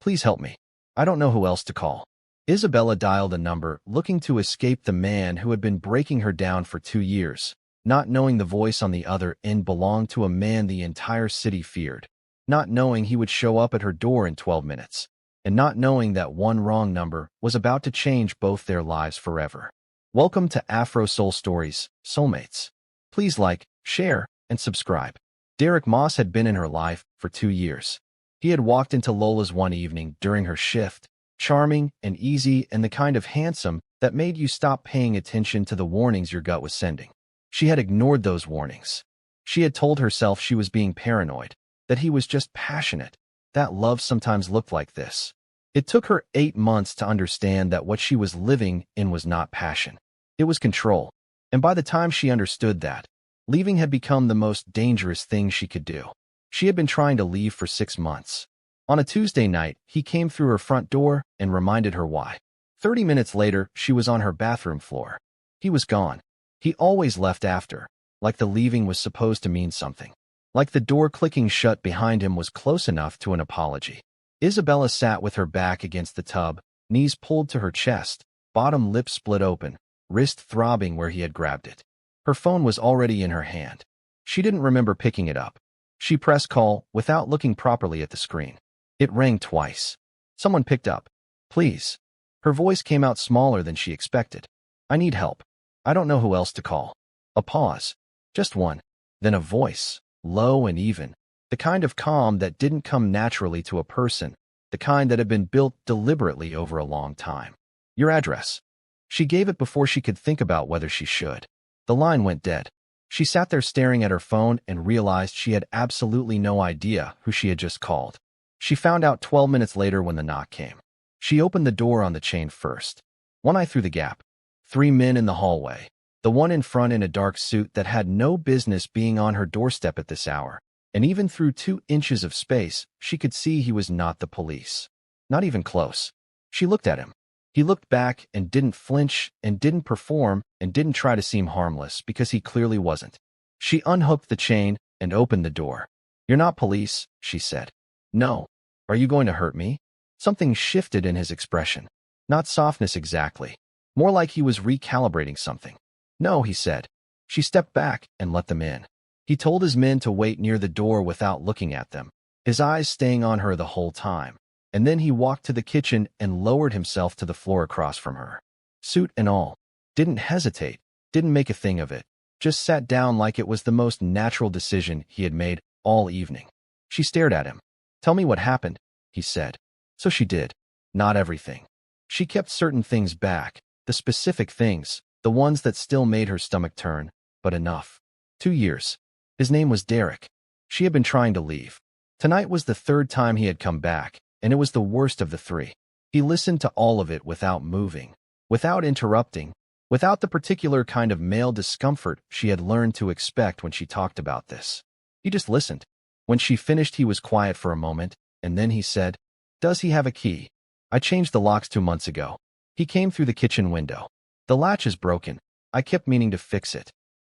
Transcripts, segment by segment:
Please help me. I don't know who else to call. Isabella dialed a number, looking to escape the man who had been breaking her down for 2 years, not knowing the voice on the other end belonged to a man the entire city feared, not knowing he would show up at her door in 12 minutes, and not knowing that one wrong number was about to change both their lives forever. Welcome to Afro-Soul Stories, Soulmates. Please like, share, and subscribe. Derek Moss had been in her life for 2 years. He had walked into Lola's one evening during her shift, charming and easy and the kind of handsome that made you stop paying attention to the warnings your gut was sending. She had ignored those warnings. She had told herself she was being paranoid, that he was just passionate, that love sometimes looked like this. It took her 8 months to understand that what she was living in was not passion. It was control. And by the time she understood that, leaving had become the most dangerous thing she could do. She had been trying to leave for 6 months. On a Tuesday night, he came through her front door and reminded her why. 30 minutes later, she was on her bathroom floor. He was gone. He always left after, like the leaving was supposed to mean something. Like the door clicking shut behind him was close enough to an apology. Isabella sat with her back against the tub, knees pulled to her chest, bottom lip split open, wrist throbbing where he had grabbed it. Her phone was already in her hand. She didn't remember picking it up. She pressed call without looking properly at the screen. It rang twice. Someone picked up. Please. Her voice came out smaller than she expected. I need help. I don't know who else to call. A pause. Just one. Then a voice, low and even. The kind of calm that didn't come naturally to a person. The kind that had been built deliberately over a long time. Your address. She gave it before she could think about whether she should. The line went dead. She sat there staring at her phone and realized she had absolutely no idea who she had just called. She found out 12 minutes later when the knock came. She opened the door on the chain first. One eye through the gap. 3 men in the hallway. The one in front in a dark suit that had no business being on her doorstep at this hour. And even through 2 inches of space, she could see he was not the police. Not even close. She looked at him. He looked back and didn't flinch and didn't perform and didn't try to seem harmless because he clearly wasn't. She unhooked the chain and opened the door. You're not police, she said. No. Are you going to hurt me? Something shifted in his expression. Not softness exactly. More like he was recalibrating something. No, he said. She stepped back and let them in. He told his men to wait near the door without looking at them, his eyes staying on her the whole time. And then he walked to the kitchen and lowered himself to the floor across from her. Suit and all. Didn't hesitate. Didn't make a thing of it. Just sat down like it was the most natural decision he had made all evening. She stared at him. Tell me what happened, he said. So she did. Not everything. She kept certain things back, the specific things, the ones that still made her stomach turn, but enough. 2 years. His name was Derek. She had been trying to leave. Tonight was the 3rd time he had come back, and it was the worst of the 3. He listened to all of it without moving, without interrupting, without the particular kind of male discomfort she had learned to expect when she talked about this. He just listened. When she finished, he was quiet for a moment, and then he said, Does he have a key? I changed the locks 2 months ago. He came through the kitchen window. The latch is broken. I kept meaning to fix it.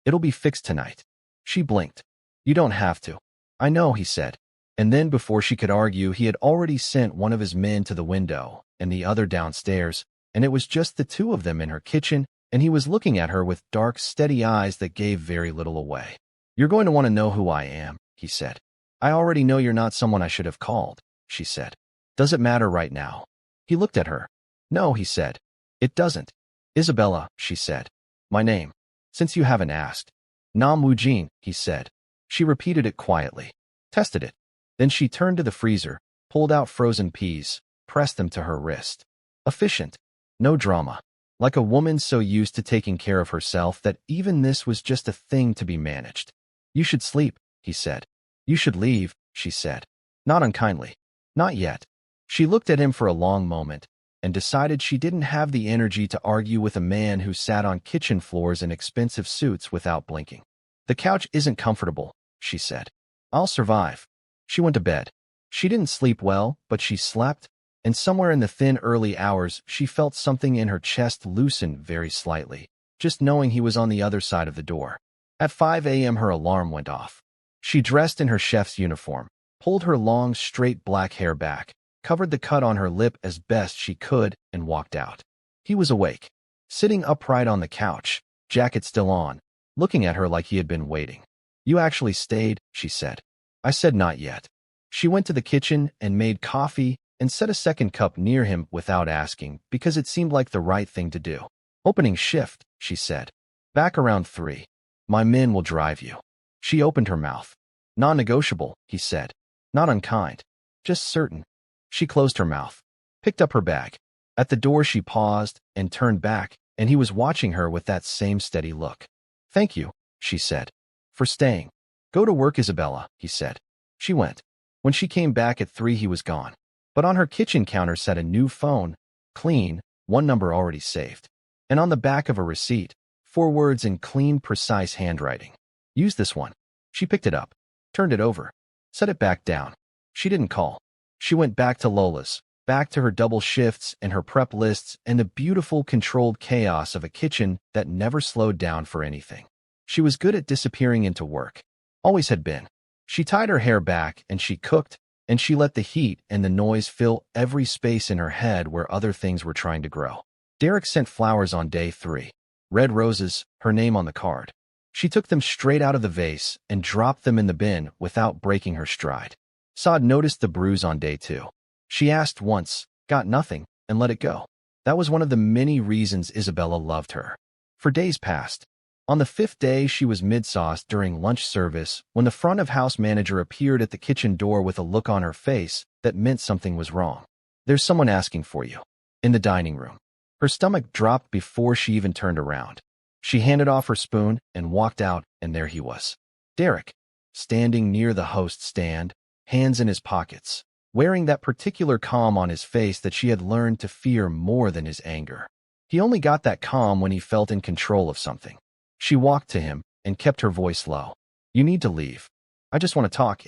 It'll be fixed tonight. She blinked. You don't have to. I know, he said. And then before she could argue, he had already sent one of his men to the window and the other downstairs, and it was just the 2 of them in her kitchen, and he was looking at her with dark, steady eyes that gave very little away. You're going to want to know who I am, he said. I already know you're not someone I should have called, she said. Does it matter right now? He looked at her. No, he said. It doesn't. Isabella, she said. My name. Since you haven't asked. Nam Woo-jin, he said. She repeated it quietly. Tested it. Then she turned to the freezer, pulled out frozen peas, pressed them to her wrist. Efficient. No drama. Like a woman so used to taking care of herself that even this was just a thing to be managed. You should sleep, he said. You should leave, she said. Not unkindly. Not yet. She looked at him for a long moment and decided she didn't have the energy to argue with a man who sat on kitchen floors in expensive suits without blinking. The couch isn't comfortable, she said. I'll survive. She went to bed. She didn't sleep well, but she slept, and somewhere in the thin early hours she felt something in her chest loosen very slightly, just knowing he was on the other side of the door. At 5 a.m. her alarm went off. She dressed in her chef's uniform, pulled her long, straight black hair back, covered the cut on her lip as best she could, and walked out. He was awake, sitting upright on the couch, jacket still on, looking at her like he had been waiting. "You actually stayed," she said. I said not yet. She went to the kitchen and made coffee and set a second cup near him without asking, because it seemed like the right thing to do. "Opening shift," she said. "Back around 3. My men will drive you." She opened her mouth. "Non-negotiable," he said. "Not unkind. Just certain." She closed her mouth, picked up her bag. At the door she paused and turned back, and he was watching her with that same steady look. "Thank you," she said, "for staying." "Go to work, Isabella," he said. She went. When she came back at 3, he was gone. But on her kitchen counter sat a new phone, clean, one number already saved. And on the back of a receipt, 4 words in clean, precise handwriting. "Use this one." She picked it up, turned it over, set it back down. She didn't call. She went back to Lola's, back to her double shifts and her prep lists and the beautiful, controlled chaos of a kitchen that never slowed down for anything. She was good at disappearing into work. Always had been. She tied her hair back and she cooked, and she let the heat and the noise fill every space in her head where other things were trying to grow. Derek sent flowers on day 3. Red roses, her name on the card. She took them straight out of the vase and dropped them in the bin without breaking her stride. Saad noticed the bruise on day 2. She asked once, got nothing, and let it go. That was one of the many reasons Isabella loved her. For days passed. On the 5th day, she was mid-sauce during lunch service when the front-of-house manager appeared at the kitchen door with a look on her face that meant something was wrong. "There's someone asking for you." In the dining room. Her stomach dropped before she even turned around. She handed off her spoon and walked out, and there he was. Derek, standing near the host stand, hands in his pockets, wearing that particular calm on his face that she had learned to fear more than his anger. He only got that calm when he felt in control of something. She walked to him and kept her voice low. "You need to leave. I just want to talk,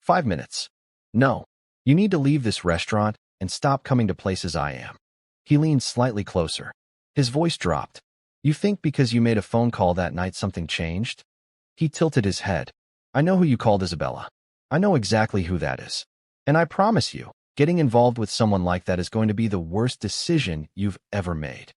5 minutes. No. You need to leave this restaurant and stop coming to places I am." He leaned slightly closer. His voice dropped. "You think because you made a phone call that night something changed?" He tilted his head. "I know who you called, Isabella. I know exactly who that is. And I promise you, getting involved with someone like that is going to be the worst decision you've ever made."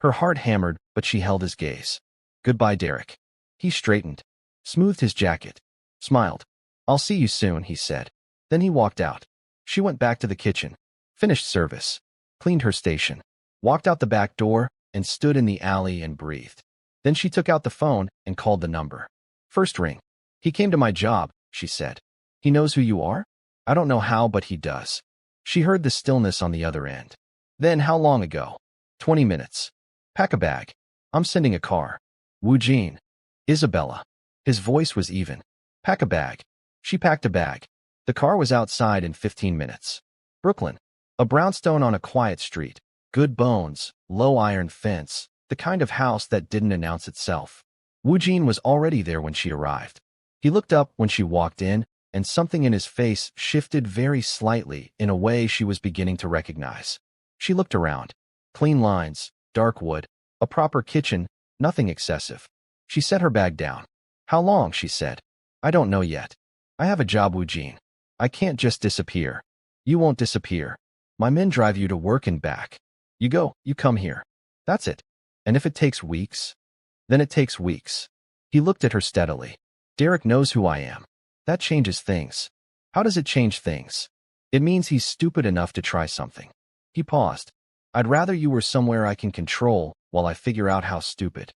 Her heart hammered, but she held his gaze. "Goodbye, Derek." He straightened, smoothed his jacket, smiled. "I'll see you soon," he said. Then he walked out. She went back to the kitchen, finished service, cleaned her station, walked out the back door, and stood in the alley and breathed. Then she took out the phone and called the number. First ring. "He came to my job," she said. "He knows who you are?" "I don't know how, but he does." She heard the stillness on the other end. "Then how long ago?" 20 minutes. "Pack a bag. I'm sending a car." Woo-jin. "Isabella." His voice was even. "Pack a bag." She packed a bag. The car was outside in 15 minutes. Brooklyn. A brownstone on a quiet street. Good bones, low iron fence, the kind of house that didn't announce itself. Woo-jin was already there when she arrived. He looked up when she walked in, and something in his face shifted very slightly in a way she was beginning to recognize. She looked around. Clean lines, dark wood, a proper kitchen, nothing excessive. She set her bag down. "How long?" she said. "I don't know yet. I have a job, Woo-jin. I can't just disappear." "You won't disappear. My men drive you to work and back. You go, you come here. That's it. And if it takes weeks, then it takes weeks." He looked at her steadily. "Derek knows who I am. That changes things." "How does it change things?" "It means he's stupid enough to try something." He paused. "I'd rather you were somewhere I can control while I figure out how stupid."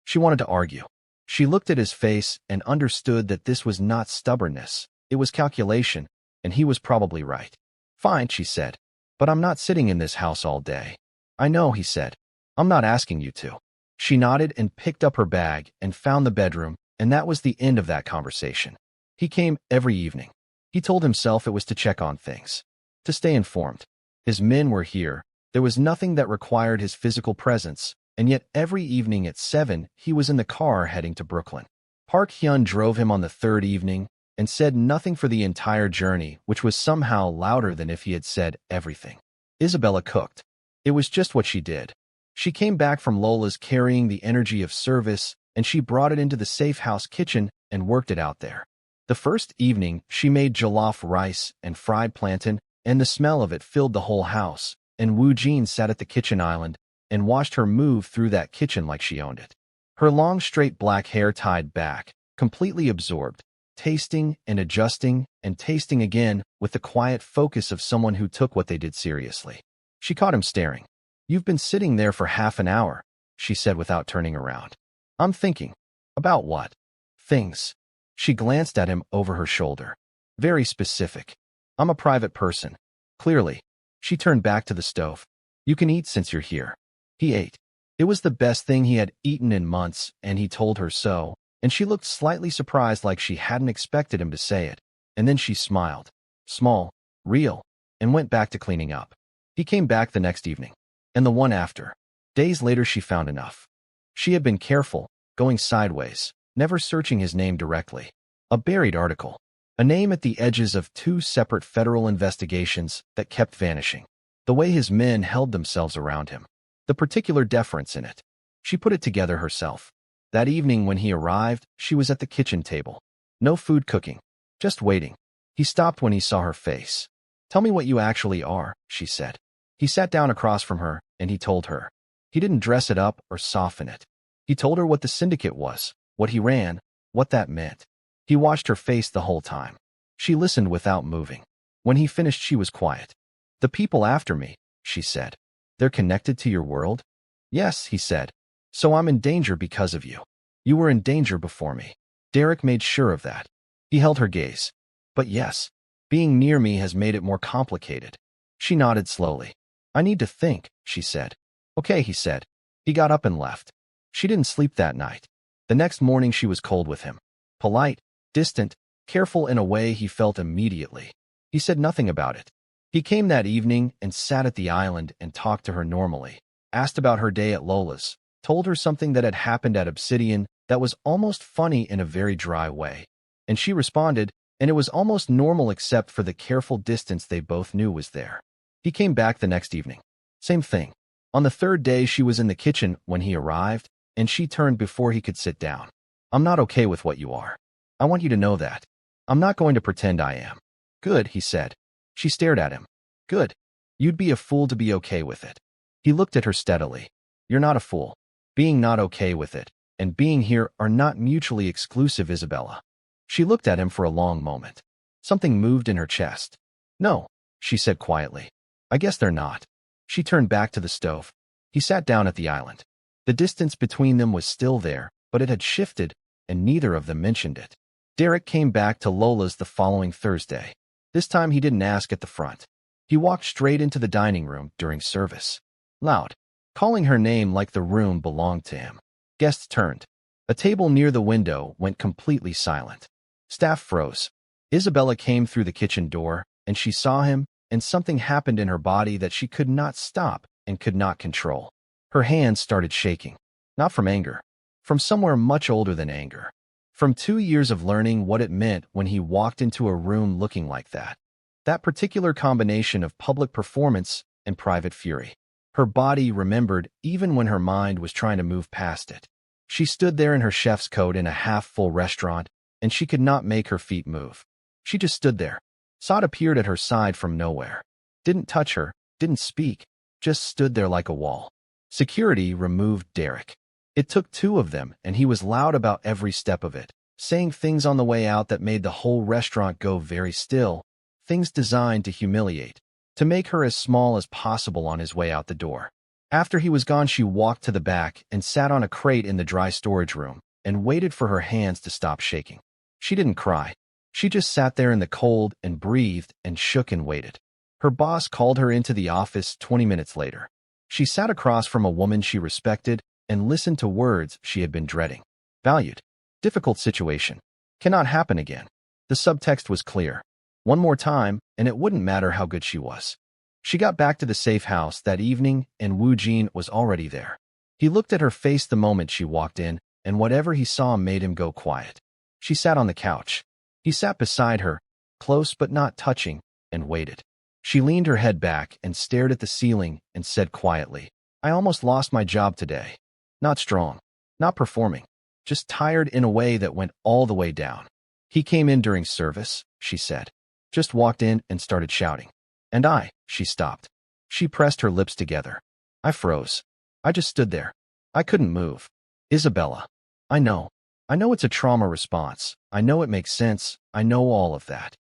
She wanted to argue. She looked at his face and understood that this was not stubbornness. It was calculation, and he was probably right. "Fine," she said. "But I'm not sitting in this house all day." "I know," he said. "I'm not asking you to." She nodded and picked up her bag and found the bedroom, and that was the end of that conversation. He came every evening. He told himself it was to check on things, to stay informed. His men were here. There was nothing that required his physical presence, and yet every evening at 7, he was in the car heading to Brooklyn. Park Hyun drove him on the 3rd evening and said nothing for the entire journey, which was somehow louder than if he had said everything. Isabella cooked. It was just what she did. She came back from Lola's carrying the energy of service, and she brought it into the safe house kitchen and worked it out there. The first evening, she made jollof rice and fried plantain and the smell of it filled the whole house, and Woo-jin sat at the kitchen island and watched her move through that kitchen like she owned it. Her long straight black hair tied back, completely absorbed, tasting and adjusting and tasting again with the quiet focus of someone who took what they did seriously. She caught him staring. "You've been sitting there for half an hour," she said without turning around. "I'm thinking." "About what?" "Things." She glanced at him over her shoulder. "Very specific. I'm a private person." Clearly. She turned back to the stove. "You can eat since you're here." He ate. It was the best thing he had eaten in months, and he told her so, and she looked slightly surprised like she hadn't expected him to say it. And then she smiled. Small, real, and went back to cleaning up. He came back the next evening. And the one after. Days later she found enough. She had been careful, going sideways, never searching his name directly. A buried article. A name at the edges of 2 separate federal investigations that kept vanishing. The way his men held themselves around him. The particular deference in it. She put it together herself. That evening when he arrived, she was at the kitchen table. No food cooking. Just waiting. He stopped when he saw her face. "Tell me what you actually are," she said. He sat down across from her, and he told her. He didn't dress it up or soften it. He told her what the syndicate was, what he ran, what that meant. He watched her face the whole time. She listened without moving. When he finished, she was quiet. "The people after me," she said. "They're connected to your world?" "Yes," he said. "So I'm in danger because of you." "You were in danger before me." Derek made sure of that. He held her gaze. "But yes, being near me has made it more complicated." She nodded slowly. "I need to think," she said. "Okay," he said. He got up and left. She didn't sleep that night. The next morning she was cold with him. Polite, distant, careful in a way he felt immediately. He said nothing about it. He came that evening and sat at the island and talked to her normally, asked about her day at Lola's, told her something that had happened at Obsidian that was almost funny in a very dry way. And she responded, and it was almost normal except for the careful distance they both knew was there. He came back the next evening. Same thing. On the third day she was in the kitchen when he arrived, and she turned before he could sit down. "I'm not okay with what you are. I want you to know that. I'm not going to pretend I am." "Good," he said. She stared at him. "Good. You'd be a fool to be okay with it." He looked at her steadily. "You're not a fool. Being not okay with it and being here are not mutually exclusive, Isabella." She looked at him for a long moment. Something moved in her chest. "No," she said quietly. "I guess they're not." She turned back to the stove. He sat down at the island. The distance between them was still there, but it had shifted, and neither of them mentioned it. Derek came back to Lola's the following Thursday. This time he didn't ask at the front. He walked straight into the dining room during service. Loud, calling her name like the room belonged to him. Guests turned. A table near the window went completely silent. Staff froze. Isabella came through the kitchen door, and she saw him, and something happened in her body that she could not stop and could not control. Her hands started shaking. Not from anger. From somewhere much older than anger. From 2 years of learning what it meant when he walked into a room looking like that. That particular combination of public performance and private fury. Her body remembered even when her mind was trying to move past it. She stood there in her chef's coat in a half-full restaurant, and she could not make her feet move. She just stood there. Saad appeared at her side from nowhere. Didn't touch her, didn't speak, just stood there like a wall. Security removed Derek. It took 2 of them, and he was loud about every step of it, saying things on the way out that made the whole restaurant go very still, things designed to humiliate, to make her as small as possible on his way out the door. After he was gone, she walked to the back and sat on a crate in the dry storage room and waited for her hands to stop shaking. She didn't cry. She just sat there in the cold and breathed and shook and waited. Her boss called her into the office 20 minutes later. She sat across from a woman she respected and listened to words she had been dreading. Valued. Difficult situation. Cannot happen again. The subtext was clear. One more time, and it wouldn't matter how good she was. She got back to the safe house that evening, and Woo-jin was already there. He looked at her face the moment she walked in, and whatever he saw made him go quiet. She sat on the couch. He sat beside her, close but not touching, and waited. She leaned her head back and stared at the ceiling and said quietly, "I almost lost my job today. Not strong, not performing, just tired in a way that went all the way down." He came in during service, she said. Just walked in and started shouting. And she stopped. She pressed her lips together. I froze. I just stood there. I couldn't move. Isabella. I know. I know it's a trauma response. I know it makes sense. I know all of that.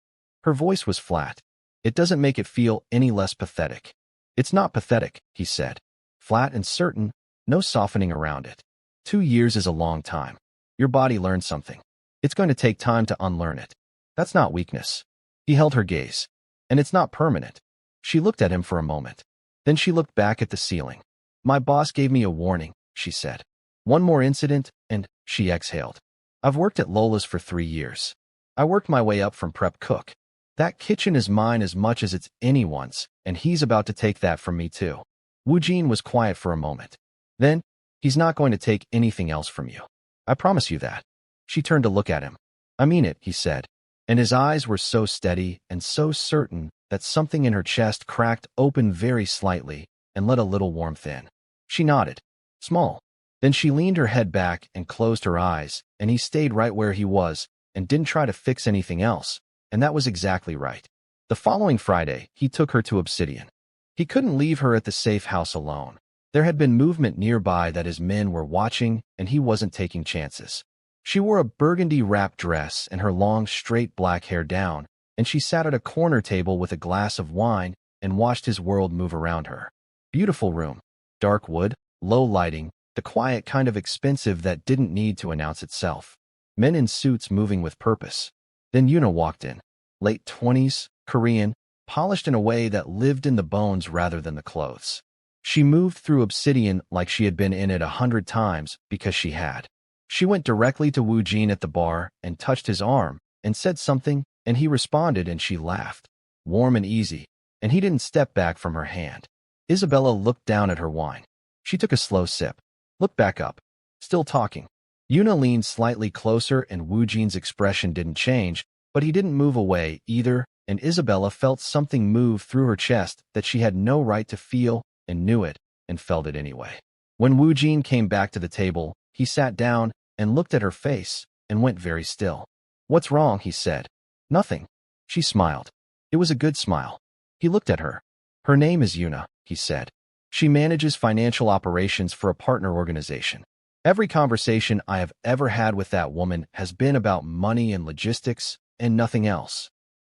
Her voice was flat. It doesn't make it feel any less pathetic. It's not pathetic, he said. Flat and certain, no softening around it. 2 years is a long time. Your body learned something. It's going to take time to unlearn it. That's not weakness. He held her gaze. And it's not permanent. She looked at him for a moment. Then she looked back at the ceiling. My boss gave me a warning, she said. One more incident, and she exhaled. I've worked at Lola's for 3 years. I worked my way up from prep cook. That kitchen is mine as much as it's anyone's, and he's about to take that from me too. Woo-jin was quiet for a moment. Then, he's not going to take anything else from you. I promise you that. She turned to look at him. I mean it, he said. And his eyes were so steady and so certain that something in her chest cracked open very slightly and let a little warmth in. She nodded. Small. Then she leaned her head back and closed her eyes, and he stayed right where he was and didn't try to fix anything else, and that was exactly right. The following Friday, he took her to Obsidian. He couldn't leave her at the safe house alone. There had been movement nearby that his men were watching, and he wasn't taking chances. She wore a burgundy-wrapped dress and her long, straight black hair down, and she sat at a corner table with a glass of wine and watched his world move around her. Beautiful room. Dark wood, low lighting, the quiet kind of expensive that didn't need to announce itself. Men in suits moving with purpose. Then Yuna walked in. Late 20s, Korean, polished in a way that lived in the bones rather than the clothes. She moved through Obsidian like she had been in it 100 times because she had. She went directly to Woo-jin at the bar and touched his arm and said something, and he responded and she laughed. Warm and easy, and he didn't step back from her hand. Isabella looked down at her wine. She took a slow sip. Looked back up. Still talking. Yuna leaned slightly closer and Woo-jin's expression didn't change, but he didn't move away either, and Isabella felt something move through her chest that she had no right to feel and knew it and felt it anyway. When Woo-jin came back to the table, he sat down and looked at her face and went very still. What's wrong, he said. Nothing. She smiled. It was a good smile. He looked at her. Her name is Yuna, he said. She manages financial operations for a partner organization. Every conversation I have ever had with that woman has been about money and logistics and nothing else.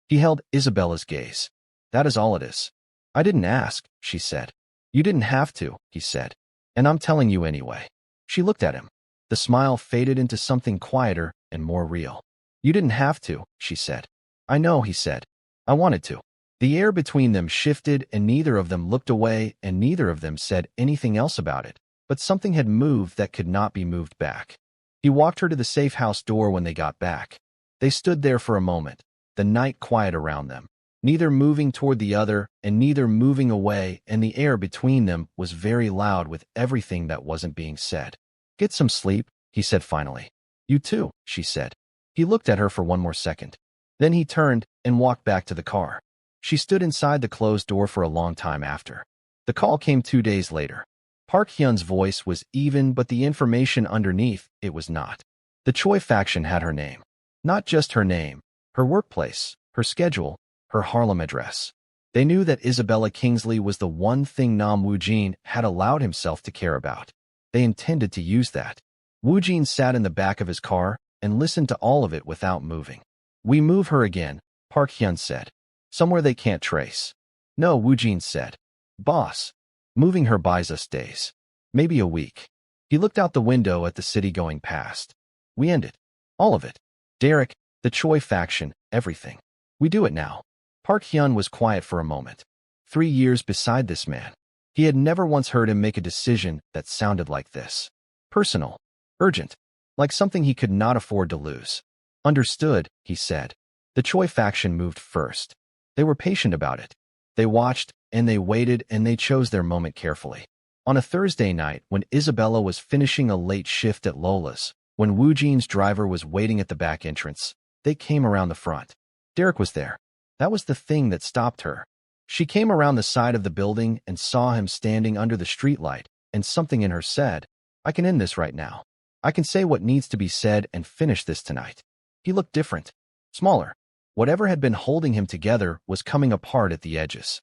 He held Isabella's gaze. That is all it is. I didn't ask, she said. You didn't have to, he said. And I'm telling you anyway. She looked at him. The smile faded into something quieter and more real. You didn't have to, she said. I know, he said. I wanted to. The air between them shifted and neither of them looked away and neither of them said anything else about it, but something had moved that could not be moved back. He walked her to the safe house door when they got back. They stood there for a moment, the night quiet around them, neither moving toward the other and neither moving away, and the air between them was very loud with everything that wasn't being said. Get some sleep, he said finally. You too, she said. He looked at her for one more second. Then he turned and walked back to the car. She stood inside the closed door for a long time after. The call came 2 days later. Park Hyun's voice was even, but the information underneath it was not. The Choi faction had her name. Not just her name, her workplace, her schedule, her Harlem address. They knew that Isabella Kingsley was the one thing Nam Woo-jin had allowed himself to care about. They intended to use that. Woo-jin sat in the back of his car and listened to all of it without moving. We move her again, Park Hyun said. Somewhere they can't trace. No, Woo-jin said. Boss. Moving her buys us days. Maybe a week. He looked out the window at the city going past. We end it. All of it. Derek, the Choi faction, everything. We do it now. Park Hyun was quiet for a moment. 3 years beside this man. He had never once heard him make a decision that sounded like this. Personal. Urgent. Like something he could not afford to lose. Understood, he said. The Choi faction moved first. They were patient about it. They watched, and they waited, and they chose their moment carefully. On a Thursday night, when Isabella was finishing a late shift at Lola's, when Woo-jin's driver was waiting at the back entrance, they came around the front. Derek was there. That was the thing that stopped her. She came around the side of the building and saw him standing under the streetlight, and something in her said, I can end this right now. I can say what needs to be said and finish this tonight. He looked different. Smaller. Whatever had been holding him together was coming apart at the edges.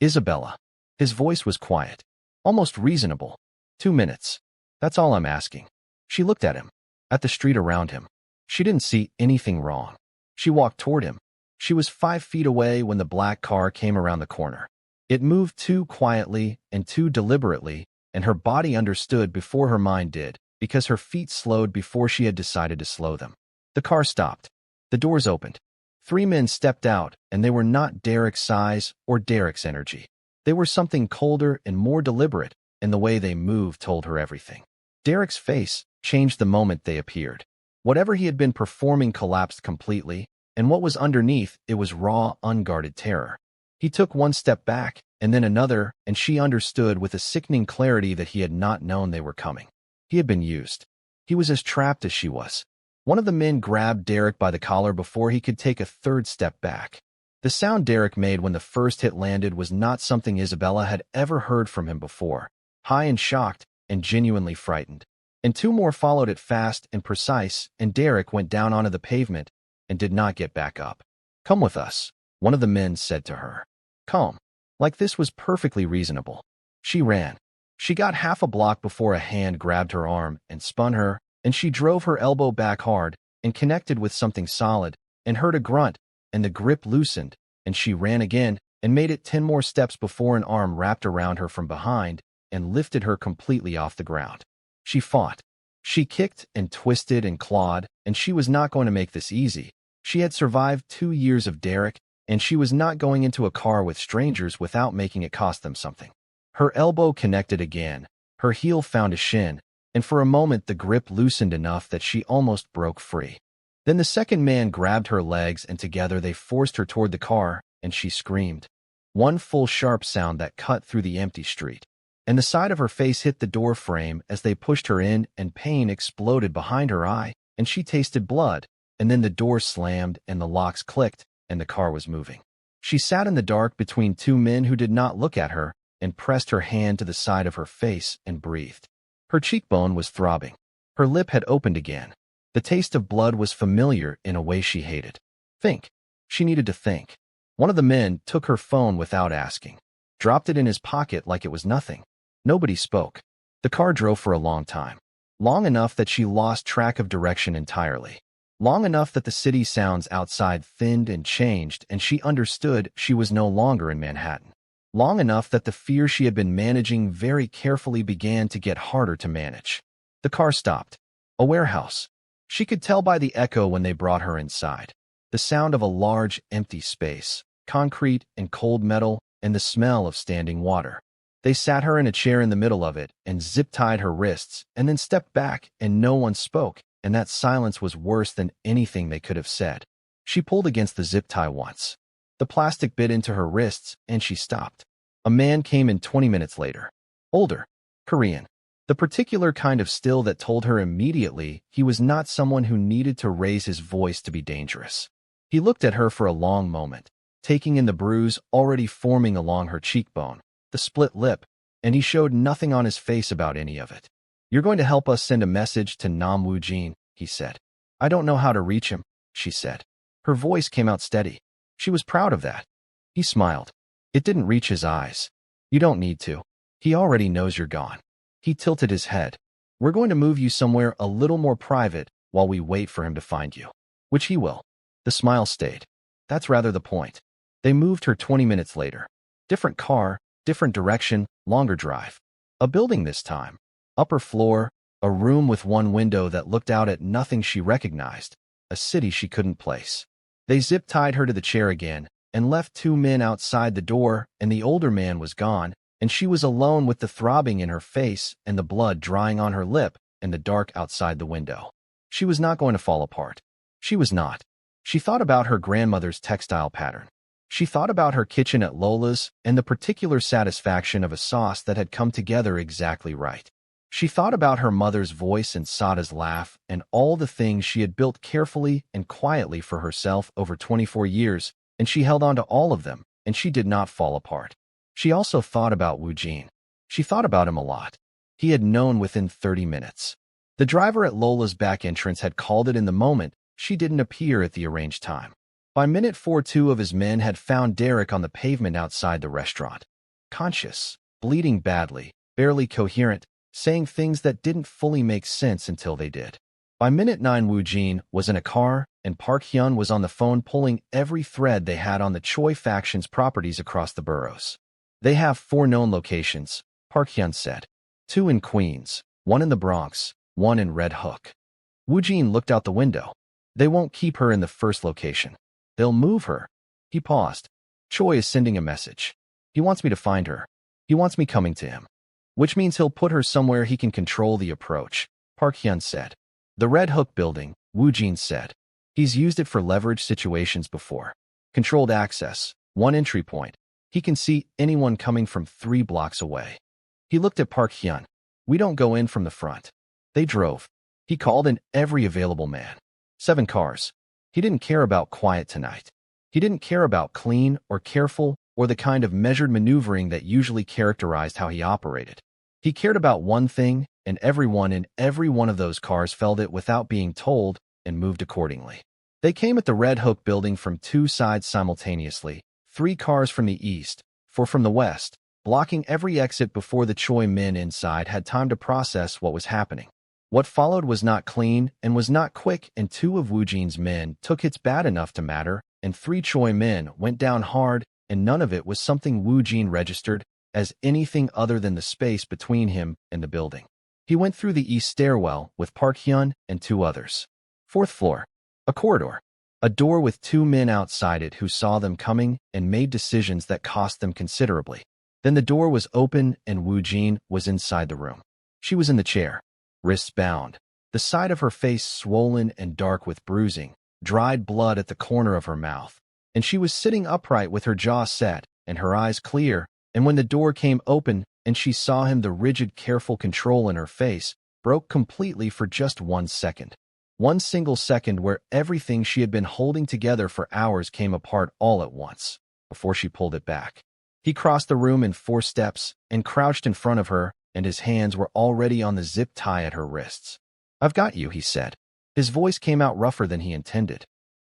Isabella. His voice was quiet, almost reasonable. 2 minutes. That's all I'm asking. She looked at him, at the street around him. She didn't see anything wrong. She walked toward him. She was 5 feet away when the black car came around the corner. It moved too quietly and too deliberately, and her body understood before her mind did, because her feet slowed before she had decided to slow them. The car stopped. The doors opened. 3 men stepped out, and they were not Derek's size or Derek's energy. They were something colder and more deliberate, and the way they moved told her everything. Derek's face changed the moment they appeared. Whatever he had been performing collapsed completely, and what was underneath it was raw, unguarded terror. He took 1 step back, and then another, and she understood with a sickening clarity that he had not known they were coming. He had been used. He was as trapped as she was. One of the men grabbed Derek by the collar before he could take a 3rd step back. The sound Derek made when the first hit landed was not something Isabella had ever heard from him before. High and shocked, and genuinely frightened. And 2 more followed it fast and precise, and Derek went down onto the pavement and did not get back up. "Come with us," one of the men said to her. Calm. Like this was perfectly reasonable. She ran. She got half a block before a hand grabbed her arm and spun her, and she drove her elbow back hard and connected with something solid and heard a grunt, and the grip loosened, and she ran again and made it 10 more steps before an arm wrapped around her from behind and lifted her completely off the ground. She fought. She kicked and twisted and clawed, and she was not going to make this easy. She had survived 2 years of Derek, and she was not going into a car with strangers without making it cost them something. Her elbow connected again, her heel found a shin, and for a moment the grip loosened enough that she almost broke free. Then the second man grabbed her legs, and together they forced her toward the car, and she screamed. One full sharp sound that cut through the empty street. And the side of her face hit the door frame as they pushed her in, and pain exploded behind her eye, and she tasted blood, and then the door slammed and the locks clicked, and the car was moving. She sat in the dark between 2 men who did not look at her, and pressed her hand to the side of her face and breathed. Her cheekbone was throbbing. Her lip had opened again. The taste of blood was familiar in a way she hated. Think. She needed to think. One of the men took her phone without asking, dropped it in his pocket like it was nothing. Nobody spoke. The car drove for a long time. Long enough that she lost track of direction entirely. Long enough that the city sounds outside thinned and changed, and she understood she was no longer in Manhattan. Long enough that the fear she had been managing very carefully began to get harder to manage. The car stopped. A warehouse. She could tell by the echo when they brought her inside. The sound of a large, empty space, concrete and cold metal, and the smell of standing water. They sat her in a chair in the middle of it and zip-tied her wrists, and then stepped back, and no one spoke, and that silence was worse than anything they could have said. She pulled against the zip tie once. The plastic bit into her wrists, and she stopped. A man came in 20 minutes later. Older. Korean. The particular kind of still that told her immediately he was not someone who needed to raise his voice to be dangerous. He looked at her for a long moment, taking in the bruise already forming along her cheekbone, the split lip, and he showed nothing on his face about any of it. "You're going to help us send a message to Woo-jin," he said. "I don't know how to reach him," she said. Her voice came out steady. She was proud of that. He smiled. It didn't reach his eyes. "You don't need to. He already knows you're gone." He tilted his head. "We're going to move you somewhere a little more private while we wait for him to find you." Which he will. The smile stayed. That's rather the point. They moved her 20 minutes later. Different car, different direction, longer drive. A building this time. Upper floor, a room with one window that looked out at nothing she recognized, a city she couldn't place. They zip-tied her to the chair again and left 2 men outside the door, and the older man was gone, and she was alone with the throbbing in her face and the blood drying on her lip and the dark outside the window. She was not going to fall apart. She was not. She thought about her grandmother's textile pattern. She thought about her kitchen at Lola's and the particular satisfaction of a sauce that had come together exactly right. She thought about her mother's voice and Sada's laugh and all the things she had built carefully and quietly for herself over 24 years, and she held on to all of them, and she did not fall apart. She also thought about Woo-jin. She thought about him a lot. He had known within 30 minutes. The driver at Lola's back entrance had called it in the moment. She didn't appear at the arranged time. By minute 4, two of his men had found Derek on the pavement outside the restaurant. Conscious, bleeding badly, barely coherent, saying things that didn't fully make sense until they did. By minute 9, Woo-jin was in a car, and Park Hyun was on the phone pulling every thread they had on the Choi faction's properties across the boroughs. They have 4 known locations, Park Hyun said. 2 in Queens, 1 in the Bronx, 1 in Red Hook. Woo-jin looked out the window. They won't keep her in the first location. They'll move her. He paused. Choi is sending a message. He wants me to find her. He wants me coming to him. Which means he'll put her somewhere he can control the approach, Park Hyun said. The Red Hook building, Woo-jin said. He's used it for leverage situations before. Controlled access, 1 entry point. He can see anyone coming from 3 blocks away. He looked at Park Hyun. We don't go in from the front. They drove. He called in every available man. 7 cars. He didn't care about quiet tonight. He didn't care about clean or careful or the kind of measured maneuvering that usually characterized how he operated. He cared about one thing, and everyone in every one of those cars felt it without being told and moved accordingly. They came at the Red Hook building from 2 sides simultaneously, 3 cars from the east, 4 from the west, blocking every exit before the Choi men inside had time to process what was happening. What followed was not clean and was not quick, and 2 of Woo-jin's men took hits bad enough to matter, and 3 Choi men went down hard, and none of it was something Woo-jin registered as anything other than the space between him and the building. He went through the east stairwell with Park Hyun and 2 others. 4th floor. A corridor. A door with 2 men outside it who saw them coming and made decisions that cost them considerably. Then the door was open and Woo-jin was inside the room. She was in the chair, wrists bound, the side of her face swollen and dark with bruising, dried blood at the corner of her mouth. And she was sitting upright with her jaw set and her eyes clear, and when the door came open and she saw him, the rigid, careful control in her face broke completely for just 1 second. 1 single second where everything she had been holding together for hours came apart all at once, before she pulled it back. He crossed the room in 4 steps and crouched in front of her, and his hands were already on the zip tie at her wrists. I've got you, he said. His voice came out rougher than he intended.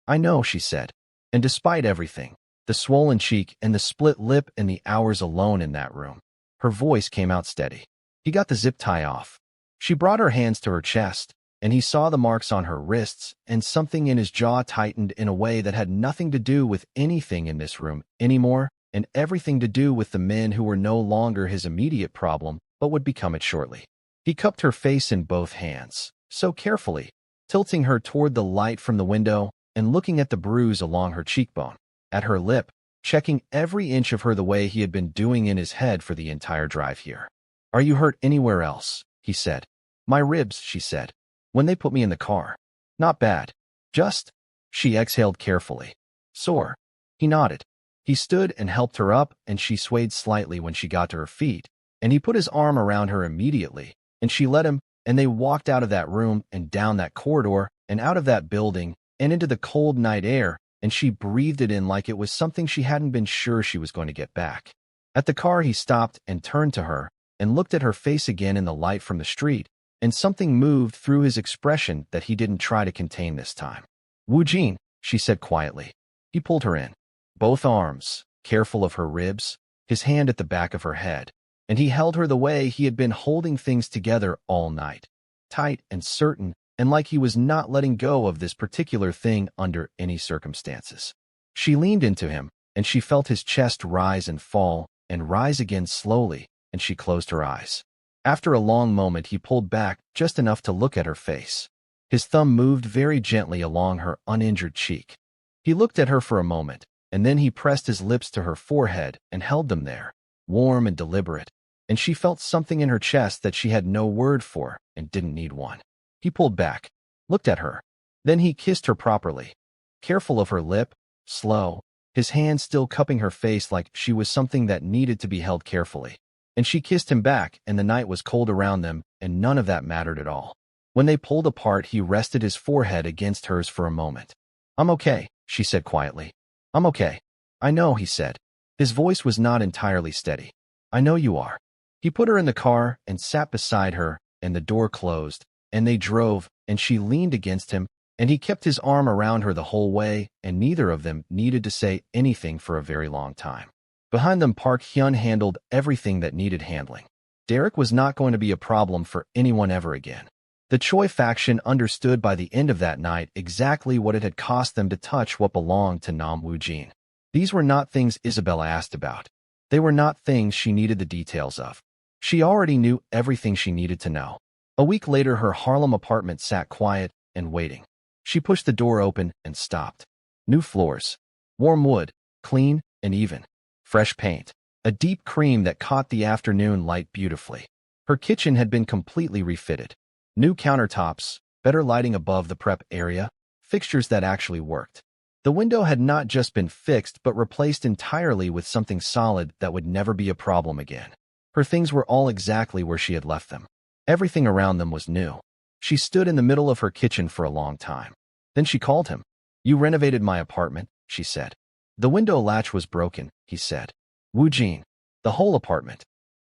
I know, she said. And despite everything, the swollen cheek and the split lip and the hours alone in that room, her voice came out steady. He got the zip tie off. She brought her hands to her chest, and he saw the marks on her wrists, and something in his jaw tightened in a way that had nothing to do with anything in this room anymore, and everything to do with the men who were no longer his immediate problem, but would become it shortly. He cupped her face in both hands, so carefully, tilting her toward the light from the window and looking at the bruise along her cheekbone, at her lip, checking every inch of her the way he had been doing in his head for the entire drive here. Are you hurt anywhere else? He said. My ribs, she said. When they put me in the car. Not bad. Just. She exhaled carefully. Sore. He nodded. He stood and helped her up, and she swayed slightly when she got to her feet, and he put his arm around her immediately, and she let him, and they walked out of that room and down that corridor and out of that building and into the cold night air, and she breathed it in like it was something she hadn't been sure she was going to get back. At the car, he stopped and turned to her and looked at her face again in the light from the street, and something moved through his expression that he didn't try to contain this time. Woo-jin, she said quietly. He pulled her in, both arms, careful of her ribs, his hand at the back of her head, and he held her the way he had been holding things together all night, tight and certain, and like he was not letting go of this particular thing under any circumstances. She leaned into him, and she felt his chest rise and fall, and rise again slowly, and she closed her eyes. After a long moment, he pulled back just enough to look at her face. His thumb moved very gently along her uninjured cheek. He looked at her for a moment, and then he pressed his lips to her forehead and held them there, warm and deliberate, and she felt something in her chest that she had no word for and didn't need one. He pulled back, looked at her. Then he kissed her properly, careful of her lip, slow, his hand still cupping her face like she was something that needed to be held carefully. And she kissed him back, and the night was cold around them, and none of that mattered at all. When they pulled apart, he rested his forehead against hers for a moment. I'm okay, she said quietly. I'm okay. I know, he said. His voice was not entirely steady. I know you are. He put her in the car and sat beside her, and the door closed, and they drove, and she leaned against him, and he kept his arm around her the whole way, and neither of them needed to say anything for a very long time. Behind them, Park Hyun handled everything that needed handling. Derek was not going to be a problem for anyone ever again. The Choi faction understood by the end of that night exactly what it had cost them to touch what belonged to Nam Woo-jin. These were not things Isabella asked about. They were not things she needed the details of. She already knew everything she needed to know. A week later, her Harlem apartment sat quiet and waiting. She pushed the door open and stopped. New floors. Warm wood, clean and even. Fresh paint. A deep cream that caught the afternoon light beautifully. Her kitchen had been completely refitted. New countertops, better lighting above the prep area, fixtures that actually worked. The window had not just been fixed but replaced entirely with something solid that would never be a problem again. Her things were all exactly where she had left them. Everything around them was new. She stood in the middle of her kitchen for a long time. Then she called him. "You renovated my apartment," she said. "The window latch was broken," he said. "Woo-jin, the whole apartment."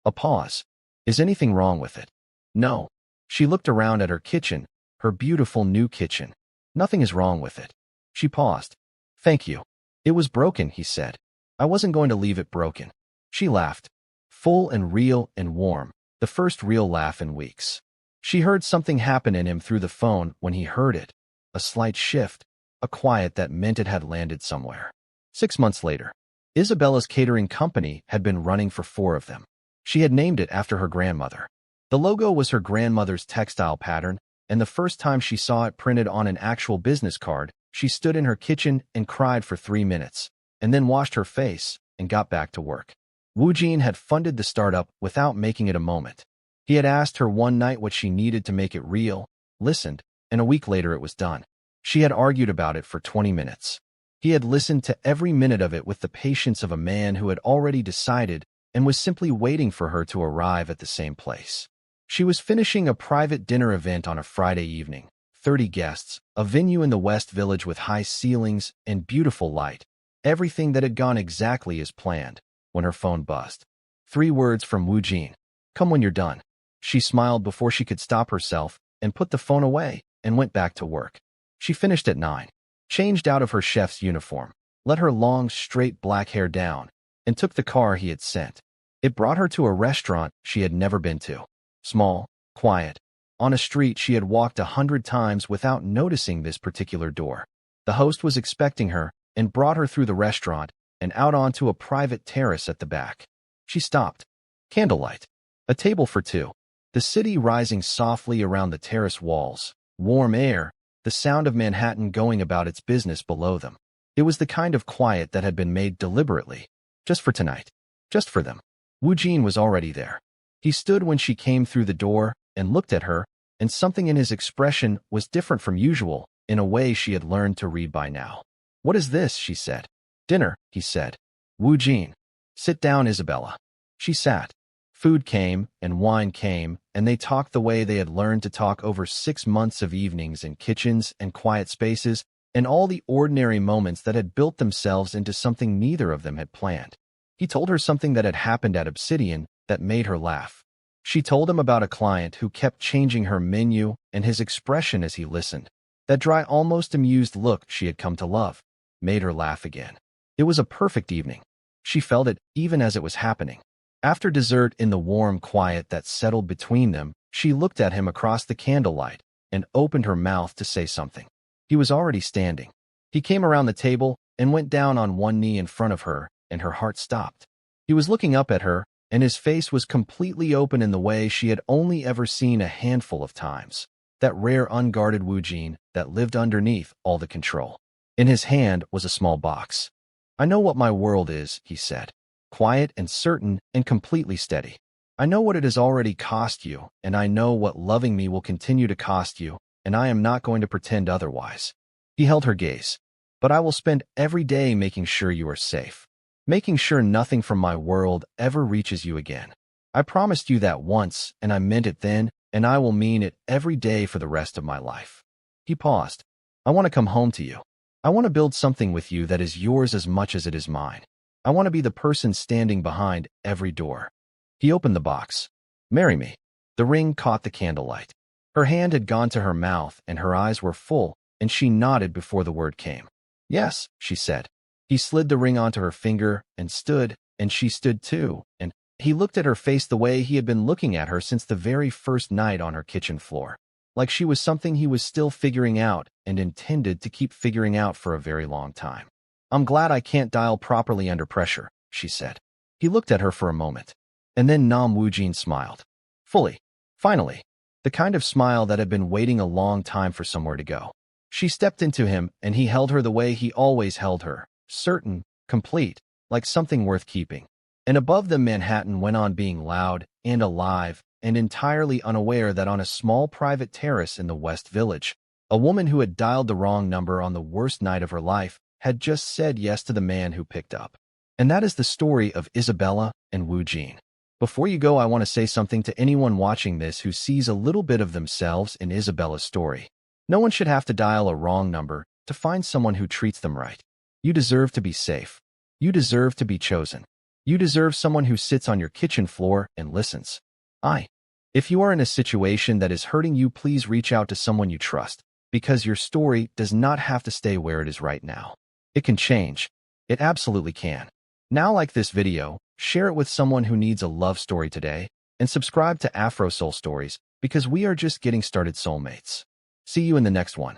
A pause. "Is anything wrong with it?" "No." She looked around at her kitchen, her beautiful new kitchen. "Nothing is wrong with it." She paused. "Thank you." "It was broken," he said. "I wasn't going to leave it broken." She laughed. Full and real and warm, the first real laugh in weeks. She heard something happen in him through the phone when he heard it. A slight shift, a quiet that meant it had landed somewhere. 6 months later, Isabella's catering company had been running for 4 of them. She had named it after her grandmother. The logo was her grandmother's textile pattern, and the first time she saw it printed on an actual business card, she stood in her kitchen and cried for 3 minutes, and then washed her face and got back to work. Woo-jin had funded the startup without making it a moment. He had asked her one night what she needed to make it real, listened, and a week later it was done. She had argued about it for 20 minutes. He had listened to every minute of it with the patience of a man who had already decided and was simply waiting for her to arrive at the same place. She was finishing a private dinner event on a Friday evening, 30 guests, a venue in the West Village with high ceilings and beautiful light, everything that had gone exactly as planned, when her phone buzzed. 3 words from Woo-jin. "Come when you're done." She smiled before she could stop herself and put the phone away and went back to work. She finished at 9, changed out of her chef's uniform, let her long, straight black hair down, and took the car he had sent. It brought her to a restaurant she had never been to. Small, quiet, on a street she had walked 100 times without noticing this particular door. The host was expecting her and brought her through the restaurant and out onto a private terrace at the back. She stopped. Candlelight. A table for 2. The city rising softly around the terrace walls. Warm air, the sound of Manhattan going about its business below them. It was the kind of quiet that had been made deliberately, just for tonight, just for them. Woo-jin was already there. He stood when she came through the door and looked at her, and something in his expression was different from usual, in a way she had learned to read by now. "What is this?" she said. "Dinner," he said. "Woo-jin. Sit down, Isabella." She sat. Food came, and wine came, and they talked the way they had learned to talk over 6 months of evenings in kitchens and quiet spaces, and all the ordinary moments that had built themselves into something neither of them had planned. He told her something that had happened at Obsidian that made her laugh. She told him about a client who kept changing her menu, and his expression as he listened, that dry, almost amused look she had come to love, made her laugh again. It was a perfect evening. She felt it even as it was happening. After dessert, in the warm quiet that settled between them, she looked at him across the candlelight and opened her mouth to say something. He was already standing. He came around the table and went down on one knee in front of her, and her heart stopped. He was looking up at her, and his face was completely open in the way she had only ever seen a handful of times. That rare, unguarded Woo-jin that lived underneath all the control. In his hand was a small box. "I know what my world is," he said. "Quiet and certain and completely steady. I know what it has already cost you, and I know what loving me will continue to cost you, and I am not going to pretend otherwise." He held her gaze. "But I will spend every day making sure you are safe. Making sure nothing from my world ever reaches you again. I promised you that once, and I meant it then, and I will mean it every day for the rest of my life." He paused. "I want to come home to you. I want to build something with you that is yours as much as it is mine. I want to be the person standing behind every door." He opened the box. "Marry me." The ring caught the candlelight. Her hand had gone to her mouth, and her eyes were full, and she nodded before the word came. Yes, she said. He slid the ring onto her finger and stood, and she stood too, and he looked at her face the way he had been looking at her since the very first night on her kitchen floor, like she was something he was still figuring out and intended to keep figuring out for a very long time. I'm glad I can't dial properly under pressure, she said. He looked at her for a moment, and then Woo-jin smiled. Fully. Finally. The kind of smile that had been waiting a long time for somewhere to go. She stepped into him, and he held her the way he always held her, certain, complete, like something worth keeping. And above them Manhattan went on being loud and alive and entirely unaware that on a small private terrace in the West Village, a woman who had dialed the wrong number on the worst night of her life had just said yes to the man who picked up. And that is the story of Isabella and Woo-jin. Before you go, I want to say something to anyone watching this who sees a little bit of themselves in Isabella's story. No one should have to dial a wrong number to find someone who treats them right. You deserve to be safe. You deserve to be chosen. You deserve someone who sits on your kitchen floor and listens. If you are in a situation that is hurting you, please reach out to someone you trust, because your story does not have to stay where it is right now. It can change. It absolutely can. Now, like this video, share it with someone who needs a love story today, and subscribe to Afro-Seoul Stories, because we are just getting started, soulmates. See you in the next one.